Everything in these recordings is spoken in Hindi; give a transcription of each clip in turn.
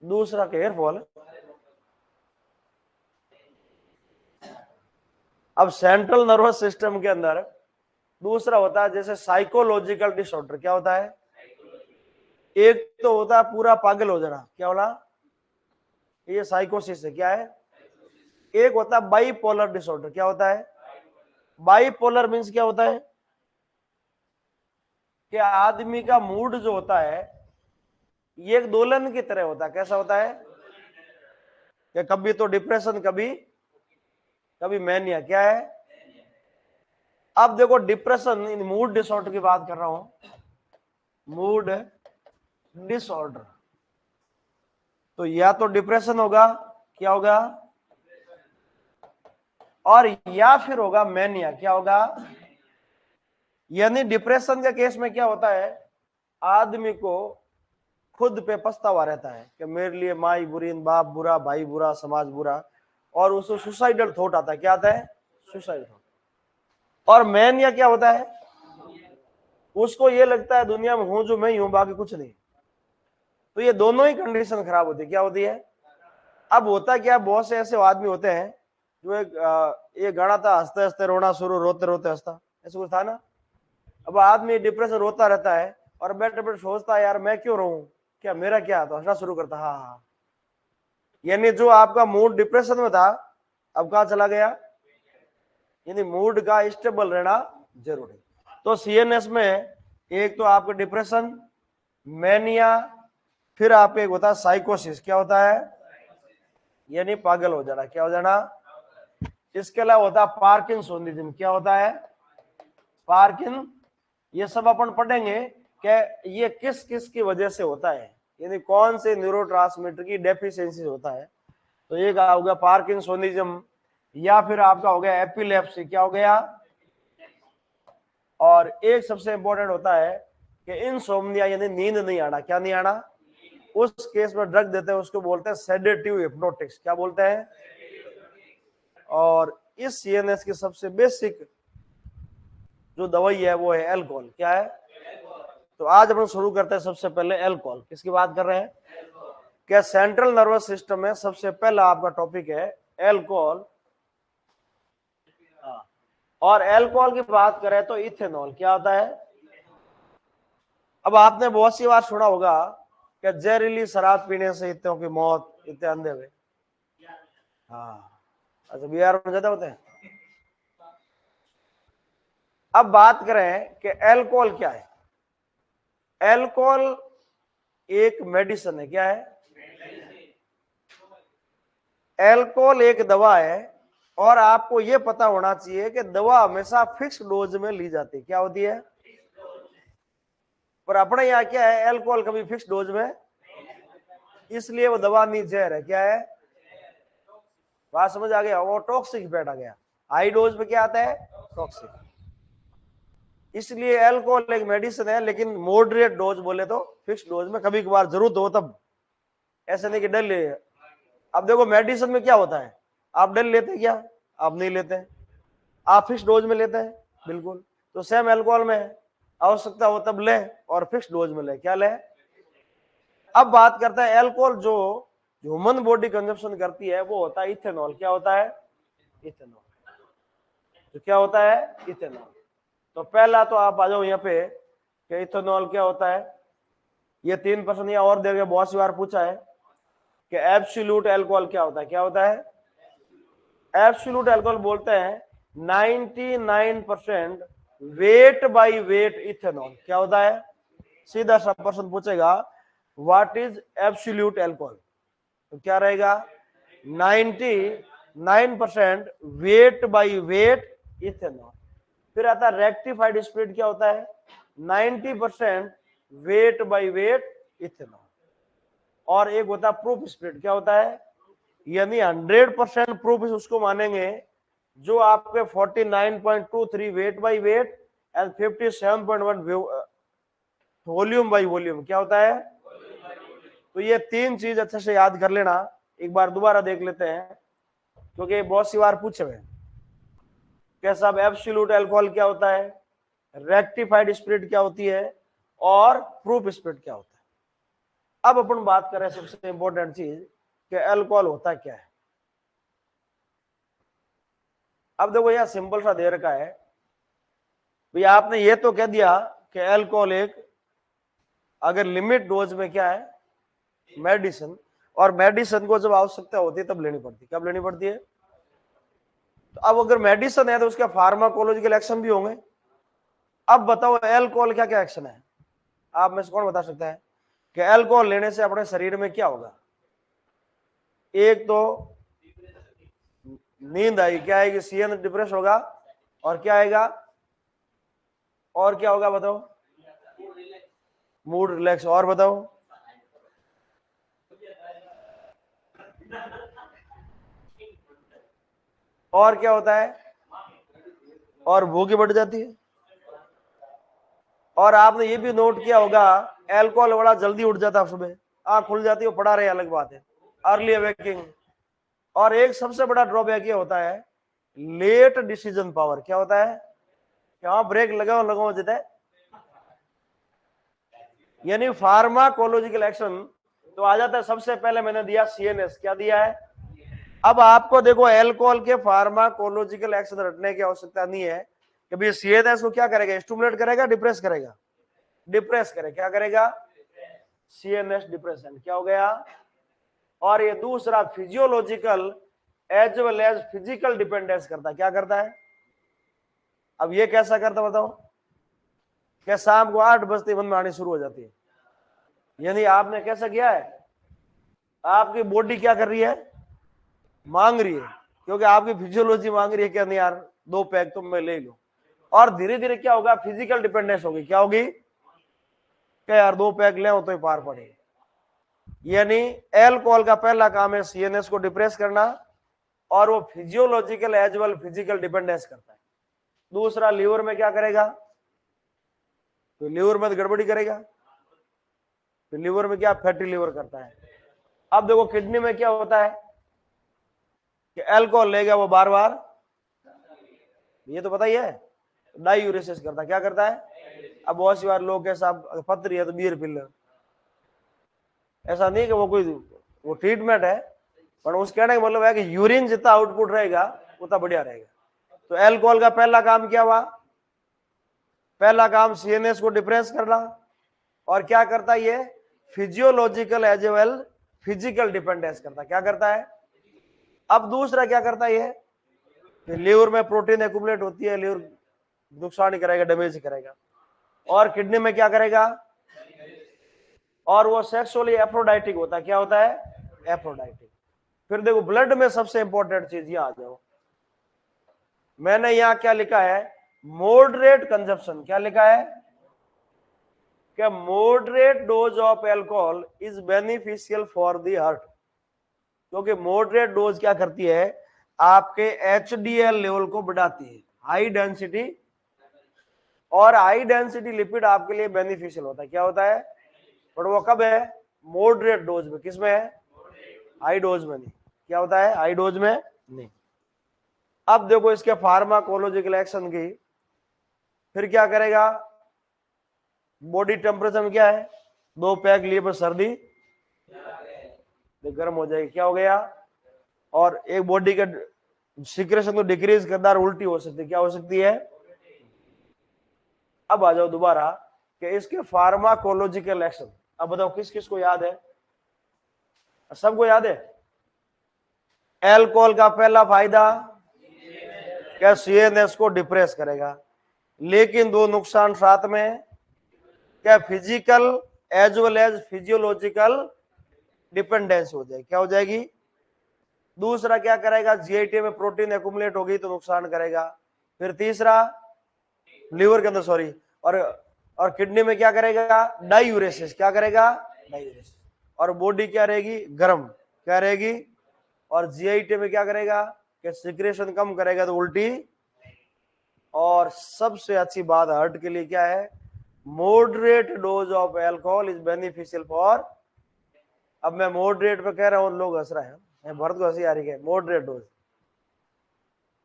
दूसरा केयरफुल। अब सेंट्रल नर्वस सिस्टम के अंदर दूसरा होता है जैसे साइकोलॉजिकल डिसऑर्डर। क्या होता है? एक तो होता है पूरा पागल हो जाना, क्या बोला? ये साइकोसिस है। क्या है? एक होता है बाइपोलर डिसऑर्डर। क्या होता है? बाइपोलर मीन्स क्या होता है कि आदमी का मूड जो होता है ये एक दोलन की तरह होता है। कैसा होता है कि कभी तो डिप्रेशन, कभी कभी मैनिया। क्या है? अब देखो डिप्रेशन इन मूड डिसऑर्डर की बात कर रहा हूं, मूड डिसऑर्डर। तो या तो डिप्रेशन होगा, क्या होगा, और या फिर होगा मैनिया। क्या होगा? यानी डिप्रेशन के केस में क्या होता है, आदमी को खुद पे पछतावा रहता है कि मेरे लिए माई बुरी, बाप बुरा, भाई बुरा, समाज बुरा, और उसको सुसाइडल थॉट आता है। क्या आता है? Suicide thought. और मैनिया क्या होता है, उसको ये लगता है दुनिया में हूं जो मैं ही हूं, बाकी कुछ नहीं। तो ये दोनों ही कंडीशन खराब होती है। क्या होती है? अब होता क्या, बहुत से ऐसे आदमी होते हैं जो एक गाना था, हंसते हंसते रोना शुरू, रोते रोते हंसता, ऐसा कुछ था ना। अब आदमी डिप्रेशन रोता रहता है और बैठे बैठे सोचता है यार मैं क्यों रोऊं, क्या मेरा क्या, तो हंसना शुरू करता। हाँ हाँ, यानी जो आपका मूड डिप्रेशन में था अब कहाँ चला गया, यानी मूड का स्टेबल रहना जरूरी। तो सीएनएस में एक तो आपका डिप्रेशन, मैनिया, फिर आप एक होता है साइकोसिस। क्या होता है? यानी पागल हो जाना। क्या हो जाना? इसके अलावा होता है पार्किंसोनिज्म। क्या होता है? पार्किन। ये सब अपन पढ़ेंगे कि ये किस किस की वजह से होता है, यानी कौन से न्यूरोट्रांसमीटर की डेफिशिएंसी होता है। तो एक हो गया पार्किंसोनिज्म, या फिर आपका हो गया एपिलेप्सी। क्या हो गया? और एक सबसे इंपॉर्टेंट होता है कि इनसोम्निया, यानी नींद नहीं आना। क्या नहीं आना? उस केस में ड्रग देते हैं, उसको बोलते हैं सेडेटिव हिप्नोटिक्स। क्या बोलते हैं? और इस सीएनएस की सबसे बेसिक जो दवाई है वो है अल्कोहल। क्या है? तो आज अपन शुरू करते हैं सबसे पहले अल्कोहल। किसकी बात कर रहे हैं? क्या सेंट्रल नर्वस सिस्टम में सबसे पहला आपका टॉपिक है अल्कोहल। और अल्कोहल की बात करें तो इथेनॉल। क्या होता है? अब आपने बहुत सी बार सुना होगा कि जहरीली शराब पीने से इतनों की मौत, इतने अंधे हुए। हाँ, अच्छा, बिहार में ज्यादा होते हैं। अब बात करें कि अल्कोहल क्या है। अल्कोहल एक मेडिसिन है। क्या है? अल्कोहल एक दवा है, और आपको यह पता होना चाहिए कि दवा हमेशा फिक्स डोज में ली जाती है। क्या होती है? पर अपने यहाँ क्या है, अल्कोहल कभी फिक्स डोज में, इसलिए वो दवा नहीं जहर है। क्या है? बात समझ आ गया? वो टॉक्सिक बैठ आ गया। हाई डोज में क्या आता है? टॉक्सिक। इसलिए अल्कोहल एक मेडिसिन है, लेकिन मॉडरेट डोज बोले तो फिक्स डोज में, कभी कभार जरूरत हो तब, ऐसे नहीं कि डर ले। अब देखो मेडिसिन में क्या होता है, आप डर लेते क्या? आप नहीं लेते, आप फिक्स डोज में लेते हैं। बिल्कुल। तो सेम अल्कोहल में है, आवश्यकता हो तब ले और फिक्स डोज में ले। क्या ले? अब बात करते हैं अल्कोहल जो ह्यूमन बॉडी कंजप्शन करती है वो होता है इथेनॉल। क्या होता है? इथेनॉल। तो क्या होता है? इथेनॉल। तो पहला तो आप आ जाओ यहाँ पे कि इथेनॉल क्या होता है। ये 3% या और देखे, बहुत सी बार पूछा है कि एब्सोल्यूट अल्कोहल क्या होता है। क्या होता है? एब्सोल्यूट अल्कोहल बोलते हैं 99% वेट बाय वेट इथेनॉल। क्या होता है? सीधा सा प्रश्न पूछेगा व्हाट इज एब्सोल्यूट अल्कोहल, तो क्या रहेगा? 99% वेट बाय वेट इथेनॉल। फिर आता है रेक्टिफाइड स्प्रिट। क्या होता है? 90% वेट बाय वेट इथेनॉल। और एक होता है प्रूफ स्प्रिट। क्या होता है? यानी 100% प्रूफ उसको मानेंगे जो आपके 49.23 weight by weight and 57.1 volume by volume. क्या होता है? तो ये तीन चीज अच्छे से याद कर लेना, एक बार दोबारा देख लेते हैं क्योंकि बहुत सी बार पूछे हुए। कैसा? एब्सोल्यूट अल्कोहल क्या होता है, रेक्टिफाइड स्पिरिट क्या होती है, और प्रूफ स्पिरिट क्या होता है। अब अपन बात करें सबसे इंपॉर्टेंट चीज कि अल्कोहल होता क्या है। अब देखो यह सिंपल सा दे रखा है भैया, आपने ये तो कह दिया कि अल्कोहल एक अगर लिमिट डोज में क्या है मेडिसिन, और मेडिसिन को जब आवश्यकता होती है तब लेनी पड़ती है। कब लेनी पड़ती है? तो अब अगर मेडिसिन है तो उसके फार्माकोलॉजिकल एक्शन भी होंगे। अब बताओ अल्कोहल क्या क्या एक्शन है, आप में से कौन बता सकता है कि अल्कोहल लेने से अपने शरीर में क्या होगा? एक तो नींद आएगी, क्या आएगी? सीएन डिप्रेस होगा, और क्या आएगा? और क्या होगा बताओ? Mood relax. और बताओ? और क्या होता है? और भूख बढ़ जाती है। और आपने ये भी नोट किया होगा अल्कोहल बड़ा जल्दी उठ जाता है, सुबह आंख खुल जाती है, वो पड़ा रहे अलग बात है, अर्ली अवेकिंग। और एक सबसे बड़ा ड्रॉबैक ये होता है लेट डिसीजन पावर। क्या होता है? क्या ब्रेक लगाओ लगाओ देता है, यानी फार्माकोलॉजिकल एक्शन तो आ जाता है। सबसे पहले मैंने दिया सीएनएस, क्या दिया है? अब आपको देखो अल्कोहल के फार्माकोलॉजिकल एक्शन रटने की आवश्यकता नहीं है कि भाई सीएनएस को क्या करेगा? स्टिमुलेट करेगा, डिप्रेस करेगा? डिप्रेस करेगा। क्या करेगा? CNS depression. क्या हो गया? और ये दूसरा physiological as well as physical dependence करता है। क्या करता है? अब ये कैसा करता बताओ? क्या शाम को 8 बजते मन में आनी शुरू हो जाती है, यानी आपने कैसा किया है, आपकी बॉडी क्या कर रही है? मांग रही है, क्योंकि आपकी फिजियोलॉजी मांग रही है क्या नहीं यार 2 पैक तो मैं ले लूं। और धीरे धीरे क्या होगा? फिजिकल डिपेंडेंस होगी। क्या होगी? क्या यार 2 पैक ले तो ही पार पड़े। यानी अल्कोहल का पहला काम है सीएनएस को डिप्रेस करना, और वो physiological as well physical dependence करता है। दूसरा लीवर में क्या करेगा? तो लीवर में तो गड़बड़ी करेगा, तो लीवर में क्या? फैटी लीवर करता है। अब देखो किडनी में क्या होता है कि अल्कोहल लेगा वो बार बार, ये तो पता ही है, डायूरेसिस करता है। क्या करता है? अब बहुत सी बार लोग कैसा पथरी है तो बियर पी लो, ऐसा नहीं कि वो कोई वो ट्रीटमेंट है, पर उस कहने का मतलब है कि यूरिन जितना आउटपुट रहेगा उतना बढ़िया रहेगा। तो अल्कोहल का पहला काम क्या हुआ? पहला काम सीएनएस को डिप्रेस करना, और क्या करता है ये? Physiological as well physical dependence करता है। क्या करता है? अब दूसरा क्या करता है ये? लीवर में प्रोटीन एक्युमुलेट होती है, लीवर नुकसान ही करेगा, डैमेज करेगा। और किडनी में क्या करेगा? और वो सेक्सुअली एफ्रोडाइटिक होता है। क्या होता है? एफ्रोडाइटिक। फिर देखो ब्लड में सबसे इंपॉर्टेंट चीज, ये आ जाओ, मैंने यहां क्या लिखा है? Moderate consumption. क्या लिखा है? क्या moderate dose of alcohol is beneficial for the heart. क्योंकि मॉडरेट डोज क्या करती है? आपके एचडीएल लेवल को बढ़ाती है, हाई डेंसिटी, और हाई डेंसिटी लिपिड आपके लिए बेनिफिशियल होता है। क्या होता है? पर वो कब है? मॉडरेट डोज में। किसमें है? हाई डोज में नहीं। क्या होता है? हाई डोज में नहीं। अब देखो इसके फार्माकोलॉजिकल एक्शन की, फिर क्या करेगा? बॉडी टेम्परेचर में क्या है? 2 पैक लिए पर सर्दी गर्म हो जाएगी। क्या हो गया? और एक बॉडी का सिक्रेशन को डिक्रीज करना, उल्टी हो सकती है। क्या हो सकती है? अब आ जाओ दोबारा कि इसके फार्माकोलॉजिकल एक्शन। अब बताओ किस किस को याद है? सबको याद है? अल्कोहल का पहला फायदा क्या? सीएनएस को डिप्रेस करेगा, लेकिन 2 नुकसान साथ में, क्या? Physical as well as physiological dependence हो जाएगी। क्या हो जाएगी? दूसरा क्या करेगा? जीआईटी में प्रोटीन एक्युमुलेट होगी तो नुकसान करेगा। फिर तीसरा लीवर के अंदर सॉरी, और किडनी में क्या करेगा? डायूरेसिस। क्या करेगा? डायूरेसिस। और बॉडी क्या रहेगी? गर्म। क्या रहेगी? और जीआईटी में क्या करेगा? कि सिक्रेशन कम करेगा तो उल्टी। और सबसे अच्छी बात हार्ट के लिए क्या है? Moderate dose of alcohol is beneficial for. अब मैं मॉडरेट पे कह रहा हूं, लोग हंस रहे हैं, भरत को हंसी आ रही है। मॉडरेट डोज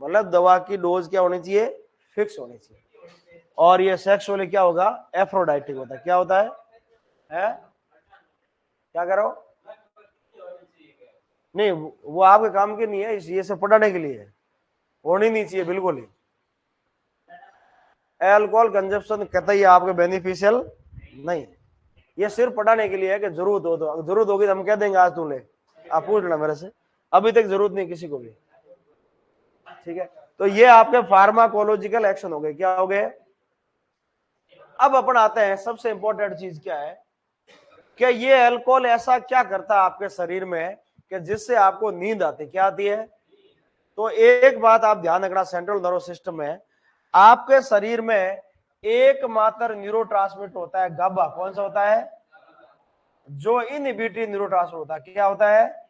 मतलब दवा की डोज क्या होनी चाहिए? फिक्स होनी चाहिए। और ये सेक्सुअली क्या होगा? एफ्रोडाइटिक होता है। क्या होता है? क्या करो? नहीं, वो आपके काम की नहीं है, ये सब पढ़ाने के लिए है, होनी नहीं चाहिए बिल्कुल ही। अल्कोहल कंजप्शन कतई आपके बेनिफिशियल नहीं, ये सिर्फ पढ़ाने के लिए है कि जरूरत हो तो, जरूरत होगी तो हम कह देंगे आज तू ले, आप पूछ लेना मेरे से, अभी तक जरूरत नहीं किसी को भी, ठीक है। तो ये आपके फार्माकोलॉजिकल एक्शन हो गए, क्या हो गए? अब अपन आते हैं, सबसे इंपॉर्टेंट चीज क्या है कि ये अल्कोहल ऐसा क्या करता है आपके शरीर में कि जिससे आपको नींद आती, क्या आती है? तो एक बात आप ध्यान रखना, सेंट्रल नर्वस सिस्टम में आपके शरीर में एकमात्र न्यूरोट्रांसमीटर होता है गाबा। कौन सा होता है? जो इनहिबिटरी न्यूरोट्रांसमीटर होता है। क्या होता है?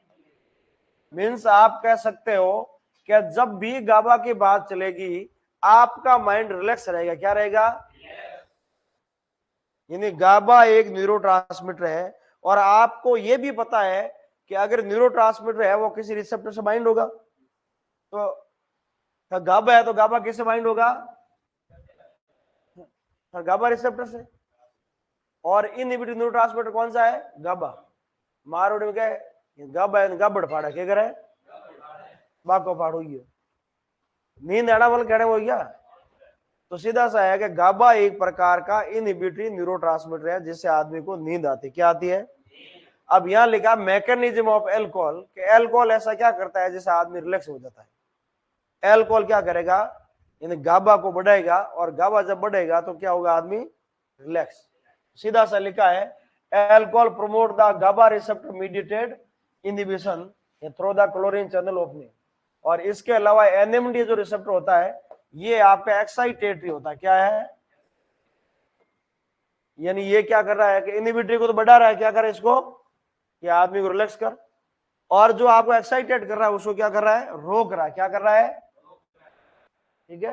मीन्स आप कह सकते हो कि जब भी गाबा की बात चलेगी आपका माइंड रिलैक्स रहेगा। क्या रहेगा? यानी गाबा एक न्यूरोट्रांसमीटर है, और आपको यह भी पता है कि अगर न्यूरोट्रांसमीटर है वो किसी रिसेप्टर से बाइंड होगा, तो गाबा है तो गाबा किससे बाइंड होगा? गाबा रिसेप्टर से। और इनहिबिटरी न्यूरोट्रांसमीटर कौन सा है? गाबा। मारोड़ में क्या है? गाबा है, गाबड़ फाड़ा क्या करे? बाको फाड़ो, ये नींद आना वाला कहने वो क्या? तो सीधा सा है कि गाबा एक प्रकार का इनहिबिटरी न्यूरोट्रांसमीटर है जिससे आदमी को नींद आती। क्या आती है? अब यहां लिखा मैकेनिज्म ऑफ अल्कोहल, कि अल्कोहल ऐसा क्या करता है जिससे आदमी रिलैक्स हो जाता है। अल्कोहल क्या करेगा? यानी गाबा को बढ़ाएगा, और गाबा जब बढ़ेगा तो क्या होगा? आदमी रिलैक्स। सीधा सा लिखा है alcohol promote the GABA receptor mediated inhibition through the chlorine channel opening. और इसके अलावा एनएमडी जो रिसेप्टर होता है ये आपका एक्साइटेटरी होता है। क्या है? यानी ये क्या कर रहा है कि इनहिबिटरी को तो बढ़ा रहा है, क्या कर रहा है इसको? कि आदमी को रिलैक्स कर। और जो आपको एक्साइटेड कर रहा है उसको क्या कर रहा है? रोक रहा है। क्या कर रहा है? ठीक है,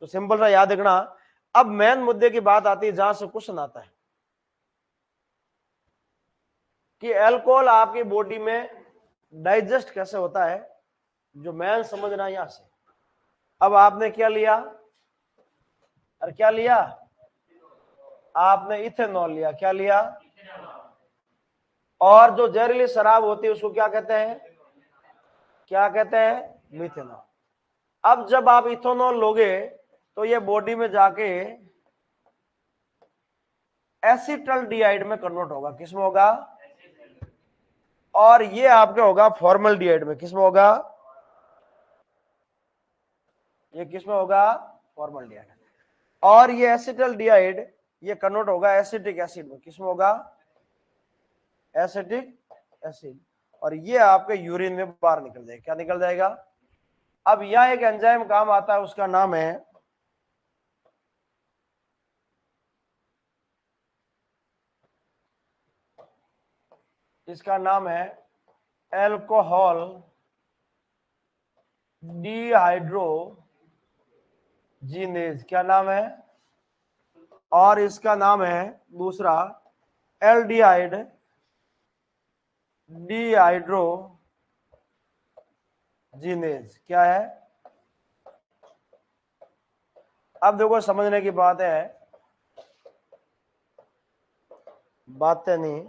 तो सिंपल सा याद रखना। अब मेन मुद्दे की बात आती है जहां से क्वेश्चन आता है कि अल्कोहल आपकी बॉडी में डाइजेस्ट कैसे होता है, जो मेन समझना यहां से। अब आपने क्या लिया? और क्या लिया? आपने इथेनॉल लिया। क्या लिया? और जो जहरीली शराब होती है उसको क्या कहते हैं? क्या कहते हैं? मिथेनॉल। अब जब आप इथेनॉल लोगे तो ये बॉडी में जाके एसिटल्डिहाइड में कन्वर्ट होगा। किसमें होगा? और ये आपके होगा फॉर्मल्डिहाइड में। किसमें होगा? ये किसमें होगा? फॉर्मल्डिहाइड। और ये एसिटल्डिहाइड ये कन्वर्ट होगा एसिटिक एसिड में। किसमें होगा? Acetic acid. और ये आपके यूरिन में बाहर निकल जाएगा। क्या निकल जाएगा? अब यहां एक एंजाइम काम आता है, उसका नाम है इसका नाम है अल्कोहल डिहाइड्रोजिनेज। क्या नाम है? और इसका नाम है दूसरा एल्डिहाइड डिहाइड्रोजिनेज। क्या है? अब देखो समझने की बात है, बातें नहीं,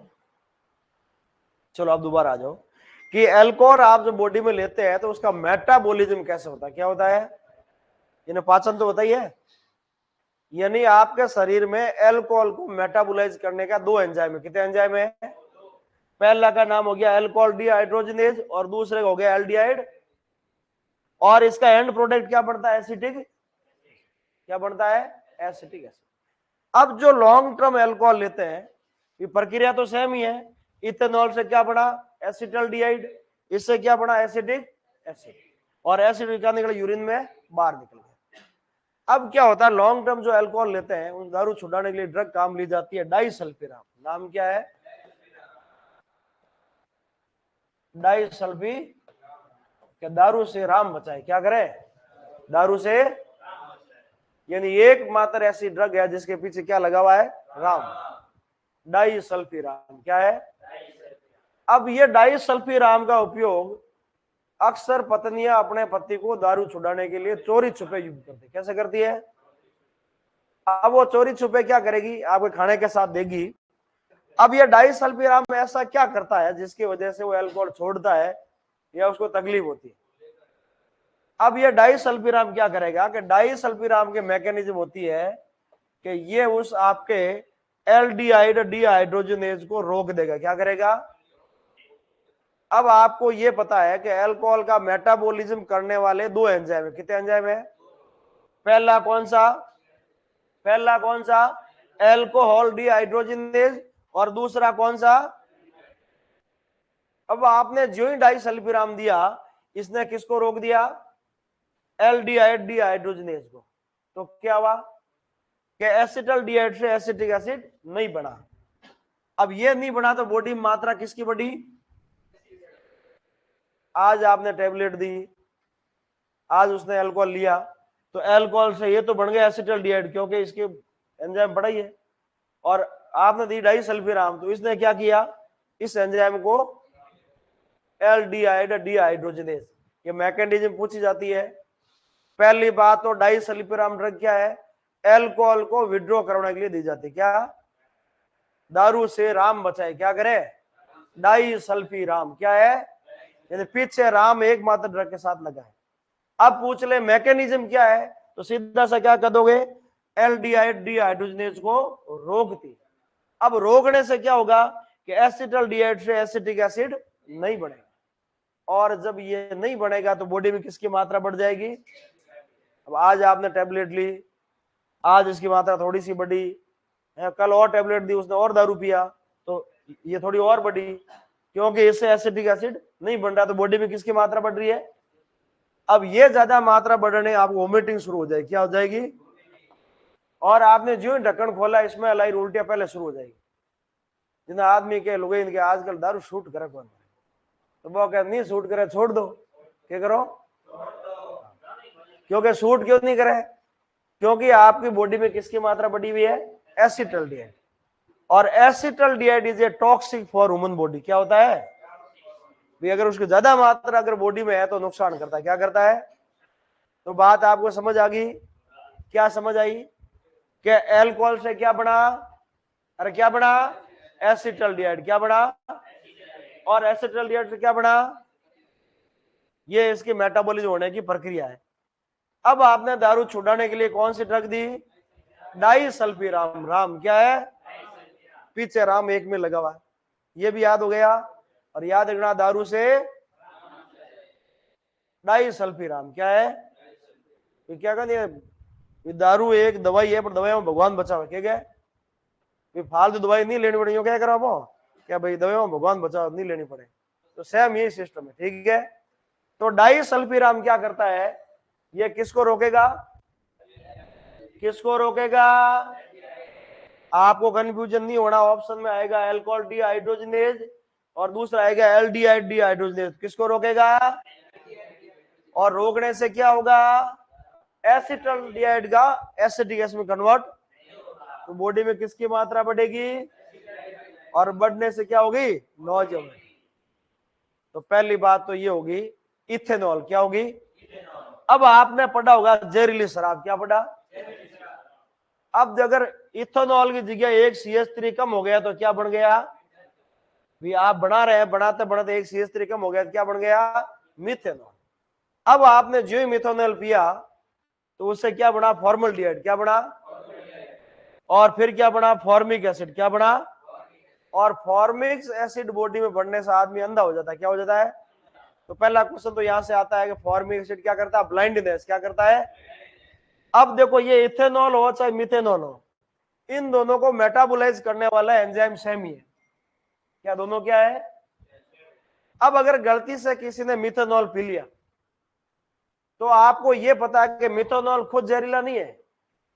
चलो अब दोबारा आ जाओ कि अल्कोहल आप जो बॉडी में लेते हैं तो उसका मेटाबॉलिज्म कैसे होता है? क्या होता है? इन्हें पाचन तो बताइए। यानी आपके शरीर में अल्कोहल को मेटाबोलाइज करने का दो एंजाइम है। कितने एंजाइम है? पहला का नाम हो गया अल्कोहल डिहाइड्रोजिनेज और दूसरे का हो गया एल्डिहाइड। और इसका एंड प्रोडक्ट क्या बनता है? एसिटिक। क्या बनता है? Acetic acid. अब जो लॉन्ग टर्म अल्कोहल लेते हैं ये प्रक्रिया तो सेम ही है। इथेनॉल से क्या बना? एसिटल्डिहाइड। इससे क्या बना? Acetic acid. और एसिड क्या निकला? यूरिन में बाहर निकल गया। अब क्या होता है, लॉन्ग टर्म जो अल्कोहल लेते हैं उन दारू छुड़ाने के लिए ड्रग काम ली जाती है डाइसल्फिराम। नाम क्या है? डाइसल्फी। क्या दारू से राम बचाए। क्या करे? दारू से, यानी एकमात्र ऐसी ड्रग है जिसके पीछे क्या लगा हुआ है? राम। डाइसल्फिराम। क्या है? अब ये डाइसल्फिराम का उपयोग अक्सर पत्नियां अपने पति को दारू छुड़ाने के लिए चोरी छुपे यूज करती। कैसे करती है? अब वो चोरी छुपे क्या करेगी? आपके खाने के साथ देगी, अब ये डाइसल्फिराम ऐसा क्या करता है जिसकी वजह से वो अल्कोहल छोड़ता है या उसको तकलीफ होती है? अब ये डाइसल्फिराम क्या करेगा कि डाइसल्फिराम के मैकेनिज्म होती है कि ये उस आपके एल्डिहाइड डिहाइड्रोजनेज को रोक देगा। क्या करेगा? अब आपको ये पता है कि अल्कोहल का मेटाबॉलिज्म करने वाले दो एंजाइम है। कितने एंजाइम है? पहला कौन सा? पहला कौन सा? Alcohol dehydrogenase. और दूसरा कौन सा? अब आपने जो ही डाइसल्फिराम दिया, इसने किसको रोक दिया? एल्डिहाइड डिहाइड्रोजनेज को। तो क्या हुआ कि एसिटल्डिहाइड से एसिटिक एसिड नहीं बना। अब ये नहीं बना तो बॉडी में मात्रा किसकी बढ़ी? आज आपने टेबलेट दी, आज उसने अल्कोहल लिया, तो अल्कोहल से ये तो बन गया एसिटल्डिहाइड क्योंकि इसके एंजाइम बड़ा ही है। और आपने दी डाइसल्फिराम, तो इसने क्या किया? इस एंजाइम को एल्डिहाइड डिहाइड्रोजनेज। ये मैकेनिज्म पूछी जाती है। पहली बात तो डाइसल्फिराम ड्रग क्या है? अल्कोहल को विड्रॉ करने के लिए दी जाती है। क्या? दारू से राम बचाए। क्या करे? डाइसल्फिराम क्या है? यानी पीछे राम एकमात्र ड्रग के साथ लगा है। अब पूछ ले मैकेनिज्म क्या है, तो सीधा सा क्या कर दोगे? एल्डिहाइड डिहाइड्रोजनेज को रोकती। अब रोकने से क्या होगा कि एसिटल्डिहाइड से एसिटिक एसिड नहीं बनेगा, और जब ये नहीं बनेगा तो बॉडी में किसकी मात्रा बढ़ जाएगी? अब आज आपने टेबलेट ली, आज इसकी मात्रा थोड़ी सी बढ़ी, कल और टेबलेट दी, उसने और दारू पिया तो ये थोड़ी और बढ़ी, क्योंकि इससे एसिटिक एसिड नहीं बन रहा, तो बॉडी में किसकी मात्रा बढ़ रही है? अब ये ज्यादा मात्रा बढ़ने आपको वोमिटिंग शुरू हो जाएगी। क्या हो जाएगी? और आपने जो ढक्कन खोला, इसमें अलाई उल्टियां पहले शुरू हो जाएगी। जिन आदमी के लोग इनके आजकल दारू शूट करे कौन, तो वो कहते नहीं शूट करे छोड़ दो। क्या करो? क्योंकि शूट क्यों नहीं करे? क्योंकि आपकी बॉडी में किसकी मात्रा बढ़ी हुई है? एसिटल्डिहाइड। और acetaldehyde is a toxic for human body. क्या होता है भी? अगर उसकी ज्यादा मात्रा अगर बॉडी में है तो नुकसान करता है। क्या करता है? तो बात आपको समझ आ गई? क्या समझ आई? कि अल्कोहल से क्या बना? अरे क्या बना? एसिटल्डिहाइड। क्या बना? और एसिटल्डिहाइड से क्या बना? ये इसकी मेटाबॉलिज्म होने की प्रक्रिया है। अब आपने दारू छुड़ाने के लिए कौन सी ड्रग दी? डाइसल्फिराम। राम क्या है? पीछे राम एक में लगा हुआ है, ये भी याद हो गया। और याद रखना, दारू से डाइसल्फिराम क्या है? तो क्या कहते? दारू एक दवाई है, पर दवाई में भगवान बचा हुआ। क्या फालतू दवाई नहीं लेनी पड़ेगी। क्या करा वो? क्या भाई दवाई में भगवान बचा नहीं लेनी पड़े। तो सेम यही सिस्टम है। ठीक है, तो डाइसल्फिराम क्या करता है? ये किसको रोकेगा? किसको रोकेगा? आपको कंफ्यूजन नहीं होना, ऑप्शन में आएगा अल्कोहल डिहाइड्रोजनेज और दूसरा आएगा एल्डिहाइड डिहाइड्रोजनेज। किसको रोकेगा? और रोकने से क्या होगा? एसिटल्डिहाइड का एसिटिक एसिड में कन्वर्ट, तो बॉडी में किसकी मात्रा बढ़ेगी? और बढ़ने से क्या होगी? नॉइज होगी। तो पहली बात तो ये होगी इथेनॉल। क्या होगी? अब आपने पढ़ा होगा जहरीली शराब। क्या पढ़ा? अब अगर इथेनॉल की जगह एक CH3 कम हो गया तो क्या बन गया? भी आप बना रहे हैं, बनाते बनाते एक CH3 कम हो गया तो क्या बन गया? मिथेनॉल। अब आपने जो ही मिथेनॉल पिया तो उससे क्या बना? फॉर्मल्डिहाइड। क्या बना? और फिर क्या बना? Formic acid. क्या बना? और फॉर्मिक एसिड बॉडी में बढ़ने से आदमी अंधा हो जाता है। क्या हो जाता है? तो पहला क्वेश्चन तो यहां से आता है कि फॉर्मिक एसिड क्या करता है? ब्लाइंडनेस। क्या करता है? अब देखो, ये इथेनॉल हो चाहे मिथेनॉल हो, इन दोनों को मेटाबोलाइज करने वाला एंजाइम सेम ही है। क्या दोनों क्या है? अब अगर गलती से किसी ने मिथेनॉल पी लिया तो आपको यह पता है कि मिथेनॉल खुद जहरीला नहीं है,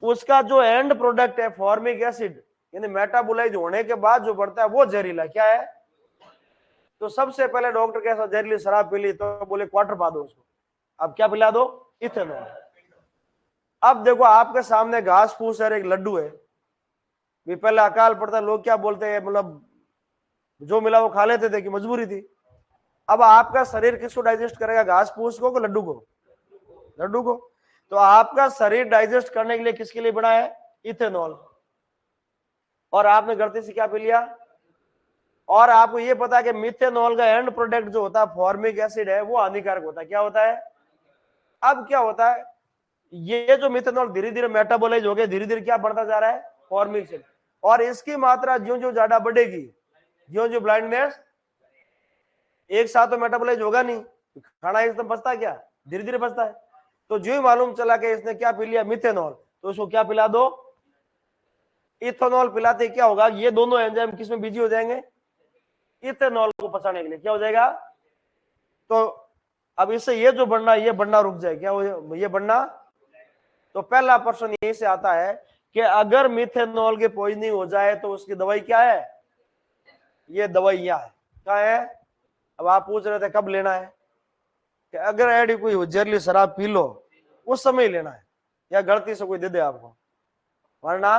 उसका जो एंड प्रोडक्ट है फॉर्मिक एसिड, यानी मेटाबोलाइज होने के बाद जो बढ़ता है वो जहरीला क्या है? तो सबसे पहले डॉक्टर के साथ जहरीली शराब पी ली तो बोले क्वार्टर पा दो उसको। अब क्या पिला दो? इथेनॉल। अब देखो आपके सामने घास फूस और एक लड्डू है, भी पहले अकाल पड़ता, लोग क्या बोलते हैं, मतलब जो मिला वो खा लेते थे कि मजबूरी थी। अब आपका शरीर किसको डाइजेस्ट करेगा? घास फूस को लड्डू को? लड्डू को। तो आपका शरीर डाइजेस्ट करने के लिए किसके लिए बना है? इथेनॉल। और आपने गलती से क्या पी लिया? और आपको ये पता है कि मिथेनॉल का एंड प्रोडक्ट जो होता है फॉर्मिक एसिड है वो हानिकारक होता है। क्या होता है? अब क्या होता है, ये जो मिथेनॉल धीरे धीरे मेटाबोलाइज हो गया, धीरे धीरे क्या बढ़ता जा रहा है? Formic acid. और इसकी मात्रा ज्यो ज्यो ज्यादा बढ़ेगी, ज्यो ज्यो ब्लाइंडनेस, एक साथ तो मेटाबोलाइज होगा नहीं, खाना एकदम बचता है क्या? धीरे धीरे बचता है। तो जो ही मालूम चला कि इसने क्या पी लिया? मिथेनॉल, तो उसको क्या पिला दो? इथेनॉल पिलाते क्या होगा? ये दोनों एंजाइम किसमें बिजी हो जाएंगे? इथेनॉल को पचाने के लिए। क्या हो जाएगा? तो अब इससे ये जो बढ़ना, ये बढ़ना रुक जाए। क्या हो? ये बढ़ना। तो पहला प्रश्न यहीं से आता है कि अगर मिथेनॉल की पॉइजनिंग हो जाए तो उसकी दवाई क्या है? ये दवाई यह है। क्या है? अब आप पूछ रहे थे कब लेना है, कि अगर ऐडी कोई जहरीली शराब पी लो उस समय लेना है, या गलती से कोई दे दे आपको, वरना।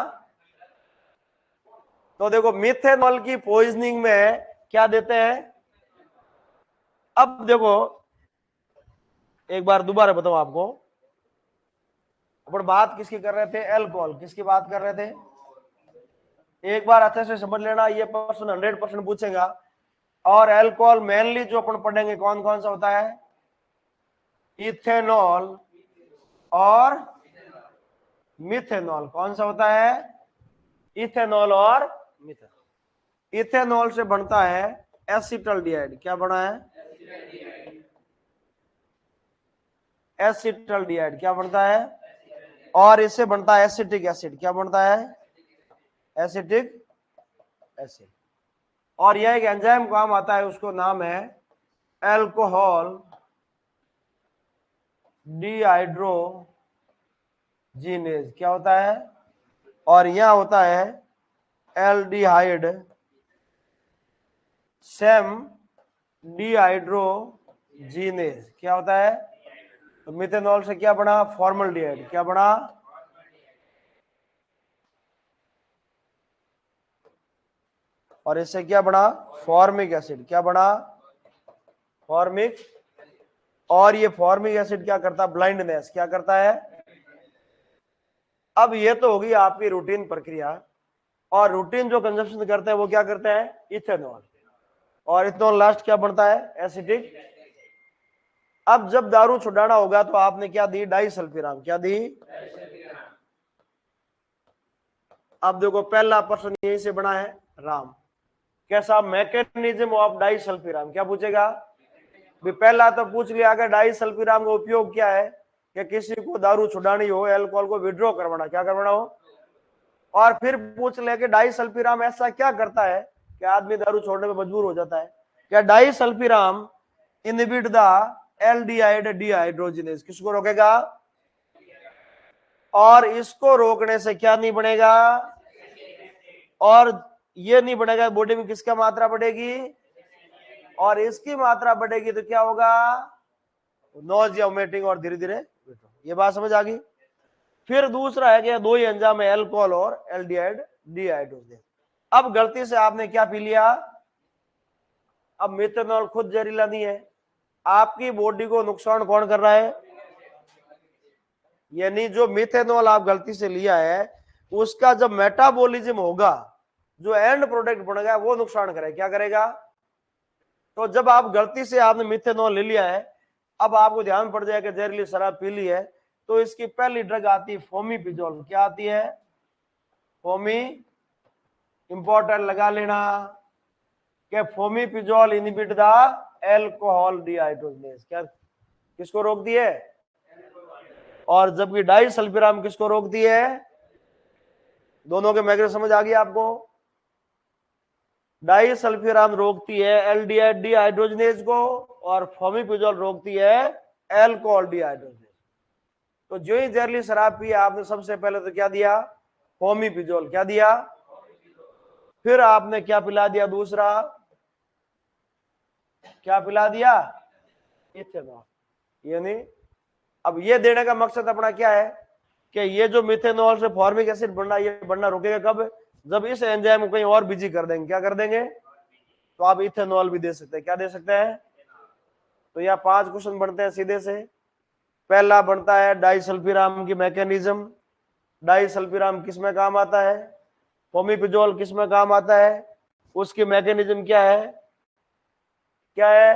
तो देखो मिथेनॉल की पॉइजनिंग में क्या देते हैं? अब देखो एक बार दोबारा बताओ आपको, अपन बात किसकी कर रहे थे? अल्कोहल। किसकी बात कर रहे थे? एक बार अच्छे से समझ लेना, ये प्रश्न 100% पूछेगा। और अल्कोहल मेनली जो अपन पढ़ेंगे कौन कौन सा होता है? इथेनॉल और मिथेनॉल। कौन सा होता है? इथेनॉल और मिथेनॉल। इथेनॉल से बनता है एसिटल्डिहाइड। क्या बना है? एसिटल्डिहाइड। क्या बनता है? और इससे बनता है एसिटिक एसिड। क्या बनता है? Acetic acid. और यह एक एंजाइम काम आता है, उसको नाम है अल्कोहल डिहाइड्रोजिनेज। क्या होता है? और यह होता है एल्डिहाइड सेम डिहाइड्रोजिनेज। क्या होता है? तो मिथेनॉल से क्या बना? फॉर्मल्डिहाइड। क्या बना? और इससे क्या बना? Formic acid. क्या बना? फॉर्मिक। और ये फॉर्मिक एसिड क्या करता है? ब्लाइंडनेस। क्या करता है? अब ये तो होगी आपकी रूटीन प्रक्रिया। और रूटीन जो कंजप्शन करते हैं वो क्या करते हैं? इथेनॉल। और इथेनॉल लास्ट क्या बनता है? एसिटिक। अब जब दारू छुड़ाना होगा तो आपने क्या दी? डाइसल्फिराम। क्या दी? अब देखो पहला प्रश्न यहीं से बना है राम, कैसा मैकेनिज्म ऑफ डाइसल्फिराम। क्या पूछेगा? भी पहला तो पूछ लिया कि डाइसल्फिराम का उपयोग क्या है, कि किसी को दारू छुड़ानी हो, अल्कोहल को विड्रॉ करवाना, क्या करवाना हो। और फिर पूछ ले कि डाइसल्फिराम ऐसा क्या करता है कि आदमी दारू छोड़ने में मजबूर हो जाता है। क्या disulfiram inhibit the aldehyde dehydrogenase. किसको रोकेगा? और इसको रोकने से क्या नहीं बनेगा? और ये नहीं बनेगा, बॉडी में किसका मात्रा बढ़ेगी? और इसकी मात्रा बढ़ेगी तो क्या होगा? नोजिया, वोमिटिंग और धीरे धीरे। ये बात समझ आ गई। फिर दूसरा है कि दो ही एंजाइम है, अल्कोहल और एल्डिहाइड डिहाइड्रोजिनेज। अब गलती से आपने क्या पी लिया? अब मिथेनॉल खुद जहरीला नहीं है, आपकी बॉडी को नुकसान कौन कर रहा है? यानी जो मिथेनॉल आप गलती से लिया है उसका जब मेटाबॉलिज्म होगा, जो एंड प्रोडक्ट बनेगा वो नुकसान करेगा। क्या करेगा? तो जब आप गलती से आपने मिथेनॉल ले लिया है, अब आपको ध्यान पड़ जाएगा जहरीली शराब पी ली है, तो इसकी पहली ड्रग आती है फोमिपिजोल। क्या आती है? फोमी। इंपॉर्टेंट लगा लेना कि फोमिपिजोल इनहिबिट द अल्कोहल डिहाइड्रोजिनेज। क्या किसको रोक दिए? और जबकि डाइसल्फिराम किसको रोक दिए? दोनों के मैग्नेट समझ आ गई आपको? डाइसल्फिराम रोकती है एल्डिहाइड डिहाइड्रोजिनेज को, और फोमिपिजोल रोकती है अल्कोहल डिहाइड्रोजिनेज। तो जो ही जहरीली शराब पी आपने, सबसे पहले तो क्या दिया? फोमिपिजोल। क्या दिया? फिर आपने क्या पिला दिया? दूसरा क्या पिला दिया? इथेनॉल। यानी अब ये देने का मकसद अपना क्या है कि ये जो मिथेनॉल से फॉर्मिक एसिड बनना, ये बनना रुकेगा कब? जब इस एंजाइम को कहीं और बिजी कर देंगे। क्या कर देंगे? तो आप इथेनॉल भी दे सकते हैं। क्या दे सकते हैं? तो यहाँ 5 क्वेश्चन बनते हैं सीधे से। पहला बनता है डाइसल्फिराम की मैकेनिज्म। डाइसल्फिराम किस में काम आता है? फोमिपिजोल किस में काम आता है? उसकी मैकेनिज्म क्या है, क्या है,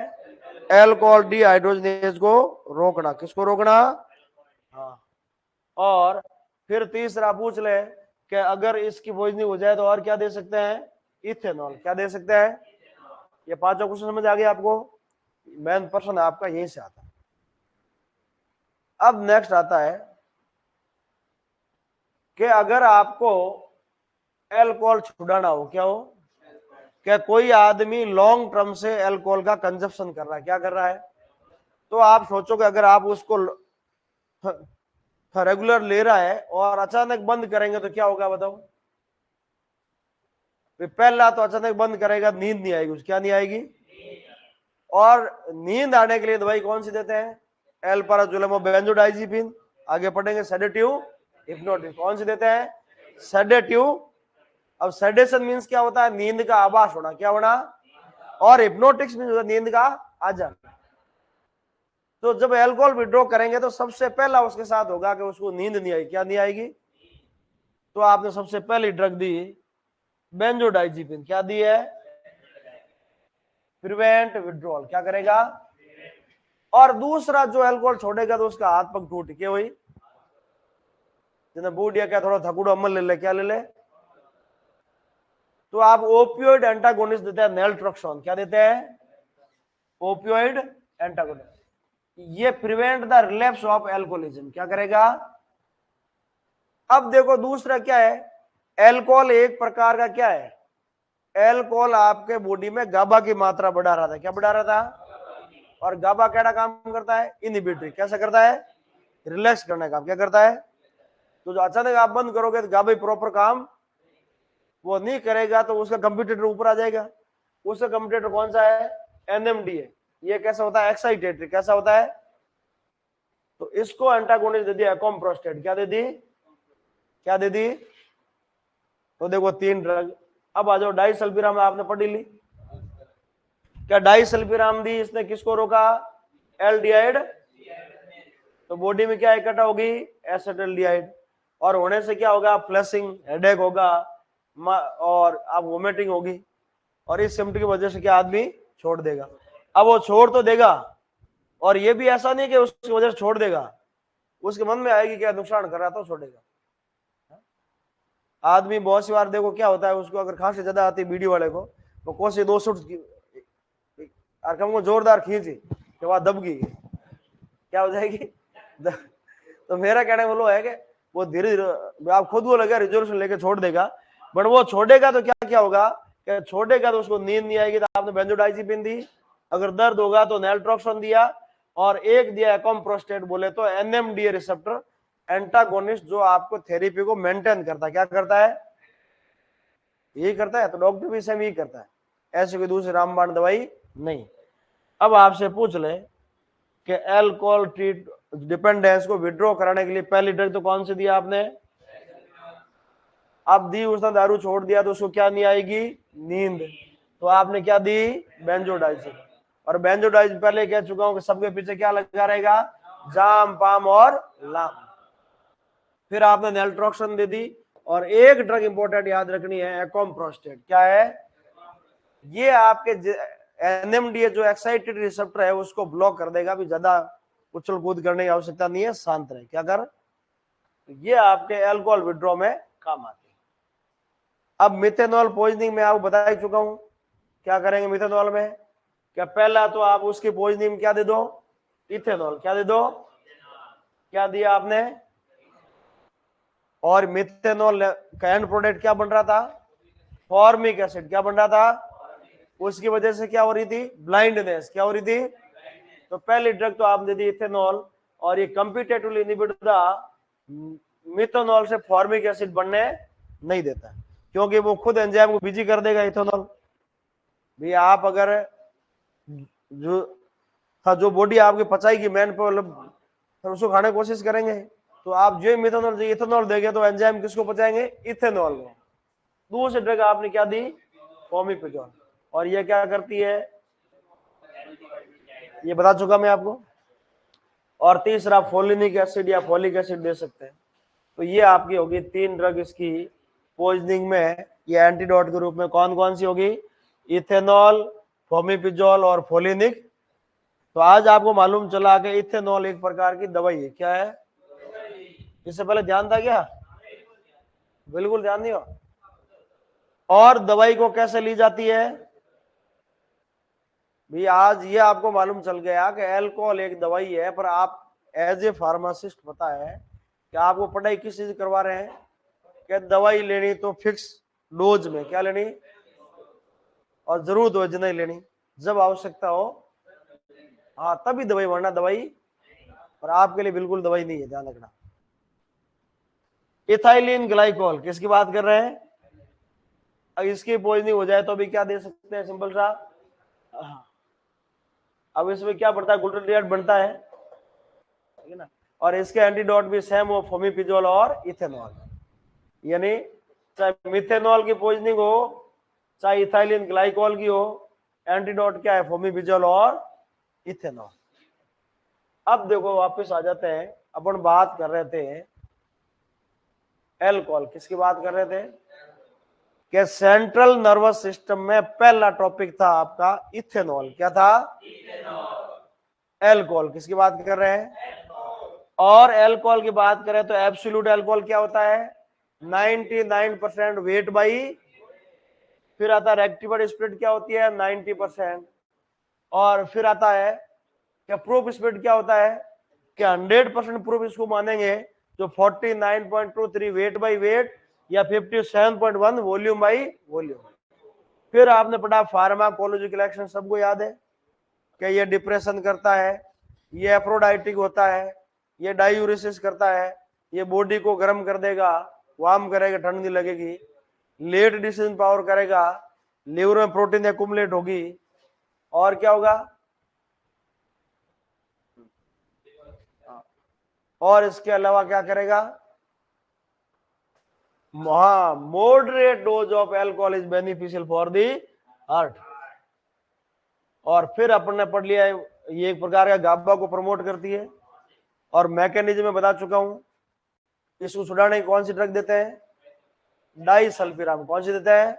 अल्कोहल डिहाइड्रोजनेज को रोकना। किसको रोकना? हाँ। और फिर तीसरा पूछ ले कि अगर इसकी पॉइजनिंग हो जाए तो और क्या दे सकते हैं? इथेनॉल। क्या दे सकते हैं? ये पांचों क्वेश्चन समझ आ गया आपको? मेन प्रश्न आपका यहीं से आता है। अब नेक्स्ट आता है कि अगर आपको अल्कोहल छुड़ाना हो, क्या हो, क्या कोई आदमी लॉन्ग टर्म से अल्कोहल का कंजप्शन कर रहा है, क्या कर रहा है, तो आप सोचोगे अगर आप उसको रेगुलर ले रहा है और अचानक बंद करेंगे तो क्या होगा बताओ? पहला तो अचानक बंद करेगा, नींद नहीं आएगी, क्या नहीं आएगी? और नींद आने के लिए दवाई कौन सी देते हैं? एल्पाराजोलेम और बेंजोडाइजिपिन। आगे पढ़ेंगे सेडेटिव, हिप्नोटिक। कौन सी देते हैं? सेडेटिव। अब सेडेशन मींस क्या होता है? नींद का आभास होना, क्या होना? और हिप्नोटिक्स मींस होता है नींद का आ जाना। तो जब अल्कोहल विड्रॉ करेंगे तो सबसे पहला उसके साथ होगा कि उसको नींद नहीं आएगी, क्या नहीं आएगी? तो आपने सबसे पहली ड्रग दी बेंजोडाइजिपिन, क्या दी है? प्रिवेंट विड्रॉल, क्या करेगा? और दूसरा जो अल्कोहल छोड़ेगा तो उसका हाथ पग टूट के हुई बूढ़िया क्या थोड़ा थकुड़ो अमल ले ले, क्या ले ले? तो आप ओपियोइड एंटागोनिस्ट देते हैं नेल्ट्रोक्सोन, क्या देते हैं? Opioid antagonist. ये prevent the relapse of alcoholism, क्या करेगा? अब देखो दूसरा क्या है, अल्कोहल एक प्रकार का क्या है, अल्कोहल आपके बॉडी में गाबा की मात्रा बढ़ा रहा था, क्या बढ़ा रहा था? और गाबा क्या काम करता है? इनहिबिटरी। कैसा करता है? रिलैक्स करने का। क्या करता है? तो जो अचानक आप बंद करोगे तो गाबा प्रॉपर काम वो नहीं करेगा, तो उसका कंप्यूटर ऊपर आ जाएगा। उसका कंप्यूटर कौन सा है? एनएमडीए। ये कैसा होता है? एक्साइटेटरी। कैसा होता है? तो इसको एंटागोनिस्ट दे दिया कॉम्प्रोस्टेट। क्या दे दी? क्या दे दी? तो देखो 3 ड्रग। अब आ जाओ डाइसल्फिराम, आपने पढ़ी ली। क्या डाइसल्फिराम दी, इसने किसको रोका? एल्डिहाइड। तो बॉडी में क्या इकट्ठा होगी? एसिटाल्डिहाइड। और होने से क्या होगा? फ्लशिंग, हेडेक होगा और आप वोमिटिंग होगी। और इस सिम्टम की वजह से क्या आदमी छोड़ देगा। अब वो छोड़ तो देगा, और ये भी ऐसा नहीं कि उसकी वजह से छोड़ देगा, उसके मन में आएगी क्या नुकसान कर रहा था, छोड़ेगा। आदमी बहुत सी बार देखो क्या होता है, उसको अगर खांसी ज्यादा आती है बीड़ी वाले को, तो कोसी 2 सूट को जोरदार खींची कि वहां दब गई, क्या हो जाएगी? तो मेरा कहने वालों है कि वो धीरे धीरे आप खुद वो लगा रिजोल्यूशन लेके छोड़ देगा, बट वो छोड़ेगा तो क्या क्या होगा? कि छोड़ेगा तो उसको नींद नहीं आएगी, तो आपने बेंजोडाइजिपिन दी। अगर दर्द होगा तो नेल्ट्रोक्सोन दिया, और एक दिया कॉम्प्रोस्टेट, बोले तो एनएमडीए रिसेप्टर एंटागोनिस्ट, जो आपको थेरेपी को मेंटेन करता है। क्या करता है? यही करता है। तो डॉक्टर भी सेम यही करता है, ऐसे कोई दूसरी रामबाण दवाई नहीं। अब आपसे पूछ ले कि अल्कोहल ट्रीट डिपेंडेंस को विड्रॉ कराने के लिए पहली ड्रग तो कौन सी दिया आपने? अब दी उसने दारू छोड़ दिया तो उसको क्या नहीं आएगी? नींद। तो आपने क्या दी? बेंजोडाइजिपिन। और बेंजोडाइजिपिन पहले कह चुका हूं कि सबके पीछे क्या लगा रहेगा? जाम, पाम और लाम। फिर आपने नेल्ट्रोक्सन दे दी, और एक ड्रग इंपॉर्टेंट याद रखनी है, कॉम्प्रोस्टेट। क्या है? ये आपके एनएमडीए जो एक्साइटेड रिसेप्टर है उसको ब्लॉक कर देगा, भी ज्यादा उछल कूद करने की आवश्यकता नहीं है, शांत रहे। क्या कर? ये आपके अल्कोहल विड्रॉ में काम आती है। अब मिथेनॉल पॉइजनिंग में आपको बता ही चुका हूं क्या करेंगे मिथेनॉल में। क्या पहला तो आप उसकी पॉइजनिंग क्या दे दो? इथेनॉल। क्या दे दो? क्या दिया आपने? और मिथेनॉल का एंड प्रोडक्ट क्या बन रहा था? Formic acid. क्या बन रहा था? उसकी वजह से क्या हो रही थी? ब्लाइंडनेस। क्या हो रही थी? तो पहली ड्रग तो आप दे दी इथेनॉल, और ये कंपिटेटिवली इनहिबिट द मिथेनॉल से फॉर्मिक एसिड बनने नहीं देता, क्योंकि वो खुद एंजाइम को बिजी कर देगा इथेनॉल। भी आप अगर जो बॉडी आपकी पचाएगी मैन पर उसको खाने की कोशिश करेंगे, तो आप जो मिथेनॉल इथेनॉल देंगे तो एंजाइम किसको पचाएंगे? इथेनॉल को। दूसरी ड्रग आपने क्या दी? फॉर्मिपिजोल। और ये क्या करती है? ये बता चुका मैं आपको। और तीसरा फोलिनिक एसिड या फोलिक एसिड दे सकते हैं। तो ये आपकी होगी 3 ड्रग इसकी पॉइजनिंग में, ये एंटीडोट के रूप में कौन कौन सी होगी? इथेनॉल, फोमिपिजोल और फोलिनिक। तो आज आपको मालूम चला कि इथेनॉल एक प्रकार की दवाई है। क्या है? इससे पहले ध्यान था क्या? बिल्कुल ध्यान नहीं हो। और दवाई को कैसे ली जाती है भी? आज ये आपको मालूम चल गया कि अल्कोहल एक दवाई है, पर आप एज ए फार्मासिस्ट पता है कि आपको पढ़ाई किस चीज करवा रहे हैं कि दवाई लेनी तो फिक्स डोज में, क्या लेनी, और जरूरत हो नहीं लेनी, जब आवश्यकता हो हाँ तभी दवाई, वरना दवाई और आपके लिए बिल्कुल दवाई नहीं है, ध्यान रखना। इथाइलिन ग्लाइकोल किसकी बात कर रहे हैं? अब इसकी पॉइजनिंग हो जाए तो अभी क्या दे सकते हैं? सिंपल सा, अब इसमें क्या बढ़ता है? ग्लूटाथियोन बनता है, ठीक है ना। और इसके एंटीडोट भी सेम हो, फोमिपिजोल और इथेनॉल। यानी चाहे मिथेनॉल की पॉइजनिंग हो, चाहे इथाइलिन ग्लाइकोल की हो, एंटीडोट क्या है? फोमिपिजोल और इथेनॉल। अब देखो वापस आ जाते हैं, अपन बात कर रहे थे अल्कोहल, किसकी बात कर रहे थे कि सेंट्रल नर्वस सिस्टम में पहला टॉपिक था आपका इथेनॉल। क्या था? अल्कोहल किसकी बात कर रहे हैं? और अल्कोहल की बात करें तो एब्सोल्यूट अल्कोहल क्या होता है? 99% वेट बाई, फिर आता है रेक्टिफाइड स्प्रिट क्या होती है? 90%। और फिर आता है क्या प्रूफ स्प्रिट क्या होता है? क्या 100% प्रूफ इसको मानेंगे जो 49.23 वेट बाई वेट या 57.1 वॉल्यूम बाई वॉल्यूम। फिर आपने पढ़ा फार्माकोलॉजिकल एक्शन, सबको याद है कि ये डिप्रेशन करता है, ये एफ्रोडाइटिक होता है, ये डायूरेसिस करता है, ये बॉडी को गर्म कर देगा, वार्म करेगा, ठंड नहीं लगेगी, लेट डिसीजन पावर करेगा, लिवर में प्रोटीन एक्युमुलेट होगी, और क्या होगा? और इसके अलावा क्या करेगा? Moderate dose of alcohol is beneficial for the heart. और फिर अपन ने पढ़ लिया ये एक प्रकार का गाबा को प्रमोट करती है, और मैकेनिज्म में बता चुका हूं। इसको छुड़ाने की कौन सी ड्रग देते हैं? डाइसल्फिराम। कौन सी देते हैं?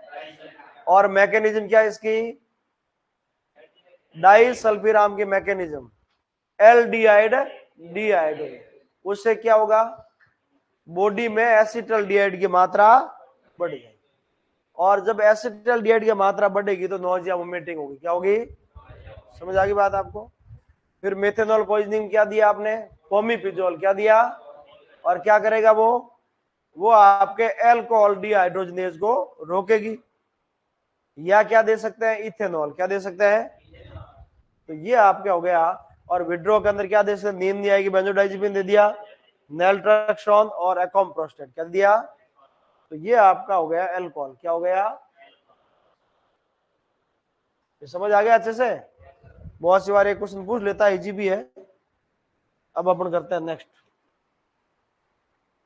और मैकेनिज्म क्या है इसकी? डाइसल्फिराम की मैकेनिज्म एल्डिहाइड डिहाइड्रोजन, उससे क्या होगा? बॉडी में एसिटल्डिहाइड की मात्रा बढ़ जाएगी, और जब एसिटल्डिहाइड की मात्रा बढ़ेगी तो नोजिया वोमिटिंग होगी। क्या होगी? समझ आ गई बात आपको? फिर मेथेनॉल पॉइजनिंग क्या दिया आपने? फोमिपिजोल क्या दिया? और क्या करेगा वो आपके अल्कोहल डिहाइड्रोजनेज को रोकेगी। या क्या दे सकते हैं? इथेनॉल। क्या दे सकते हैं? तो ये आपके हो गया। और विड्रो के अंदर क्या दे सकते? नींद नहीं आएगी, बेंजोडाइजिपिन दे दिया, नेल्ट्रॉक्सोन और एकोम्प्रोस्टेट क्या दिया। तो ये आपका हो गया अल्कोहल। क्या हो गया? ये समझ आ गया अच्छे से? बहुत सी बार एक क्वेश्चन पूछ लेता है, इजी भी है। अब अपन करते हैं नेक्स्ट।